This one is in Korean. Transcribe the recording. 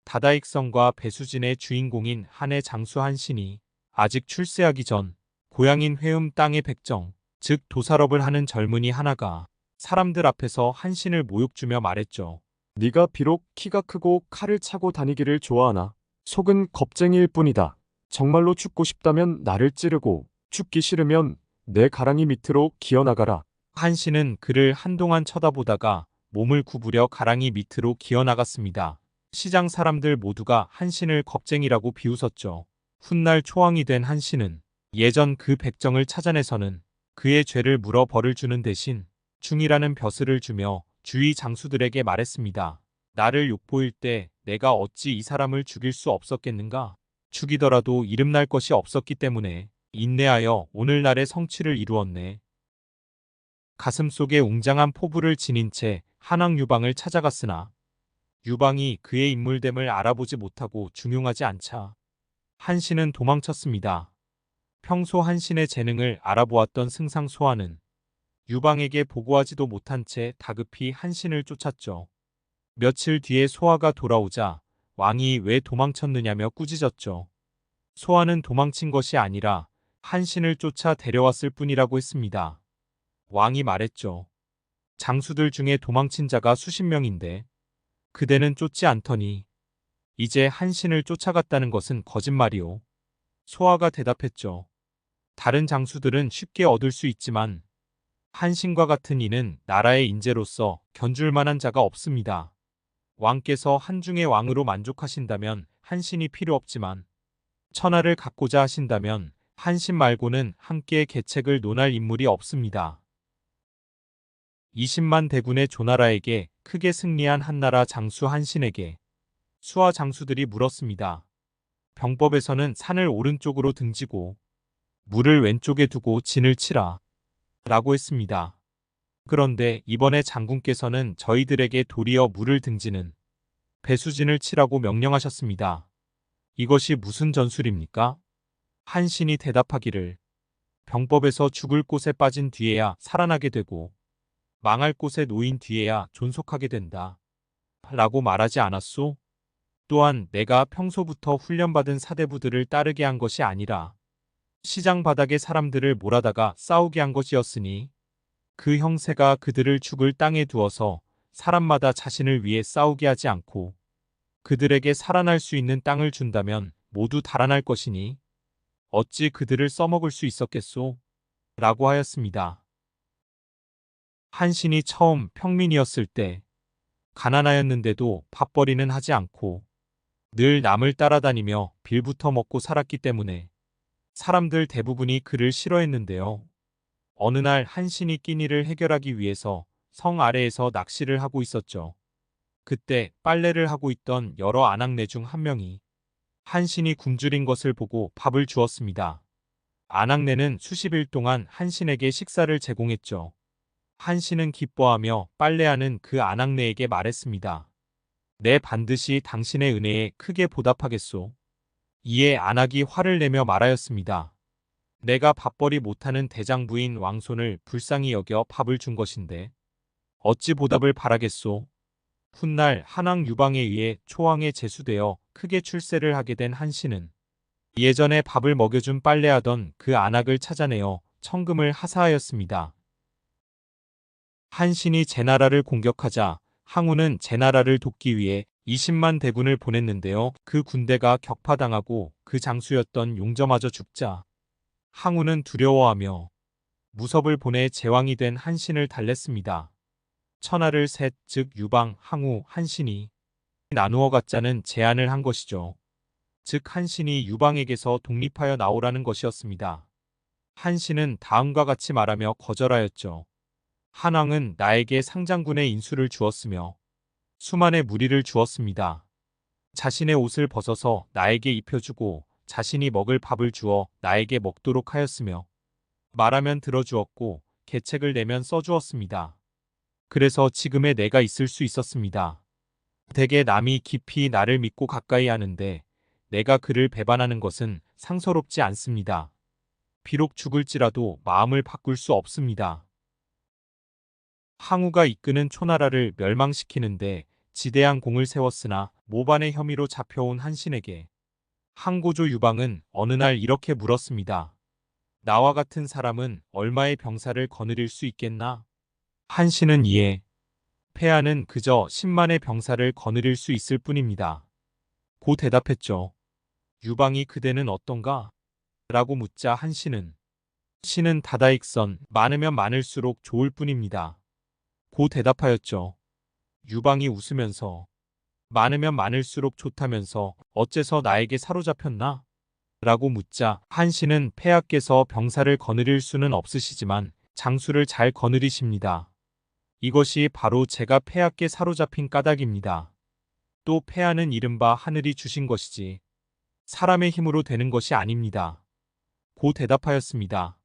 다다익선과 배수진의 주인공인 한의 장수 한신이 아직 출세하기 전 고향인 회음 땅의 백정, 즉 도살업을 하는 젊은이 하나가 사람들 앞에서 한신을 모욕주며 말했죠. 네가 비록 키가 크고 칼을 차고 다니기를 좋아하나 속은 겁쟁이일 뿐이다. 정말로 죽고 싶다면 나를 찌르고 죽기 싫으면 내 가랑이 밑으로 기어나가라. 한신은 그를 한동안 쳐다보다가 몸을 구부려 가랑이 밑으로 기어나갔습니다. 시장 사람들 모두가 한신을 겁쟁이라고 비웃었죠. 훗날 초왕이 된 한신은 예전 그 백정을 찾아내서는 그의 죄를 물어 벌을 주는 대신 중이라는 벼슬을 주며 주위 장수들에게 말했습니다. 나를 욕보일 때 내가 어찌 이 사람을 죽일 수 없었겠는가? 죽이더라도 이름날 것이 없었기 때문에 인내하여 오늘날의 성취를 이루었네. 가슴속에 웅장한 포부를 지닌 채 한왕 유방을 찾아갔으나 유방이 그의 인물됨을 알아보지 못하고 중용하지 않자 한신은 도망쳤습니다. 평소 한신의 재능을 알아보았던 승상 소아는 유방에게 보고하지도 못한 채 다급히 한신을 쫓았죠. 며칠 뒤에 소아가 돌아오자 왕이 왜 도망쳤느냐며 꾸짖었죠. 소아는 도망친 것이 아니라 한신을 쫓아 데려왔을 뿐이라고 했습니다. 왕이 말했죠. 장수들 중에 도망친 자가 수십 명인데 그대는 쫓지 않더니 이제 한신을 쫓아갔다는 것은 거짓말이오. 소아가 대답했죠. 다른 장수들은 쉽게 얻을 수 있지만 한신과 같은 이는 나라의 인재로서 견줄 만한 자가 없습니다. 왕께서 한중의 왕으로 만족하신다면 한신이 필요 없지만 천하를 갖고자 하신다면 한신 말고는 함께 계책을 논할 인물이 없습니다. 20만 대군의 조나라에게 크게 승리한 한나라 장수 한신에게 수하 장수들이 물었습니다. 병법에서는 산을 오른쪽으로 등지고 물을 왼쪽에 두고 진을 치라 라고 했습니다. 그런데 이번에 장군께서는 저희들에게 도리어 물을 등지는 배수진을 치라고 명령하셨습니다. 이것이 무슨 전술입니까? 한신이 대답하기를 병법에서 죽을 곳에 빠진 뒤에야 살아나게 되고 망할 곳에 놓인 뒤에야 존속하게 된다. 라고 말하지 않았소? 또한 내가 평소부터 훈련받은 사대부들을 따르게 한 것이 아니라 시장 바닥에 사람들을 몰아다가 싸우게 한 것이었으니 그 형세가 그들을 죽을 땅에 두어서 사람마다 자신을 위해 싸우게 하지 않고 그들에게 살아날 수 있는 땅을 준다면 모두 달아날 것이니 어찌 그들을 써먹을 수 있었겠소? 라고 하였습니다. 한신이 처음 평민이었을 때 가난하였는데도 밥벌이는 하지 않고 늘 남을 따라다니며 빌부터 먹고 살았기 때문에 사람들 대부분이 그를 싫어했는데요. 어느 날 한신이 끼니를 해결하기 위해서 성 아래에서 낚시를 하고 있었죠. 그때 빨래를 하고 있던 여러 아낙네 중 한 명이 한신이 굶주린 것을 보고 밥을 주었습니다. 아낙네는 수십일 동안 한신에게 식사를 제공했죠. 한신은 기뻐하며 빨래하는 그 아낙네에게 말했습니다. 내 반드시 당신의 은혜에 크게 보답하겠소. 이에 안악이 화를 내며 말하였습니다. 내가 밥벌이 못하는 대장부인 왕손을 불쌍히 여겨 밥을 준 것인데 어찌 보답을 바라겠소. 훗날 한왕 유방에 의해 초왕에 제수되어 크게 출세를 하게 된 한신은 예전에 밥을 먹여준 빨래하던 그 안악을 찾아내어 청금을 하사하였습니다. 한신이 제나라를 공격하자 항우는 제나라를 돕기 위해 20만 대군을 보냈는데요. 그 군대가 격파당하고 그 장수였던 용저마저 죽자 항우는 두려워하며 무섭을 보내 제왕이 된 한신을 달랬습니다. 천하를 셋, 즉 유방, 항우, 한신이 나누어 갖자는 제안을 한 것이죠. 즉 한신이 유방에게서 독립하여 나오라는 것이었습니다. 한신은 다음과 같이 말하며 거절하였죠. 한왕은 나에게 상장군의 인수를 주었으며 수만의 무리를 주었습니다. 자신의 옷을 벗어서 나에게 입혀주고 자신이 먹을 밥을 주어 나에게 먹도록 하였으며 말하면 들어주었고 계책을 내면 써주었습니다. 그래서 지금의 내가 있을 수 있었습니다. 대개 남이 깊이 나를 믿고 가까이 하는데 내가 그를 배반하는 것은 상서롭지 않습니다. 비록 죽을지라도 마음을 바꿀 수 없습니다. 항우가 이끄는 초나라를 멸망시키는데 지대한 공을 세웠으나 모반의 혐의로 잡혀온 한신에게 항고조 유방은 어느 날 이렇게 물었습니다. 나와 같은 사람은 얼마의 병사를 거느릴 수 있겠나? 한신은 이에 폐하는 그저 10만의 병사를 거느릴 수 있을 뿐입니다. 고 대답했죠. 유방이 그대는 어떤가? 라고 묻자 한신은 신은 다다익선 많으면 많을수록 좋을 뿐입니다. 고 대답하였죠. 유방이 웃으면서 많으면 많을수록 좋다면서 어째서 나에게 사로잡혔나? 라고 묻자 한신은 폐하께서 병사를 거느릴 수는 없으시지만 장수를 잘 거느리십니다. 이것이 바로 제가 폐하께 사로잡힌 까닭입니다. 또 폐하는 이른바 하늘이 주신 것이지 사람의 힘으로 되는 것이 아닙니다. 고 대답하였습니다.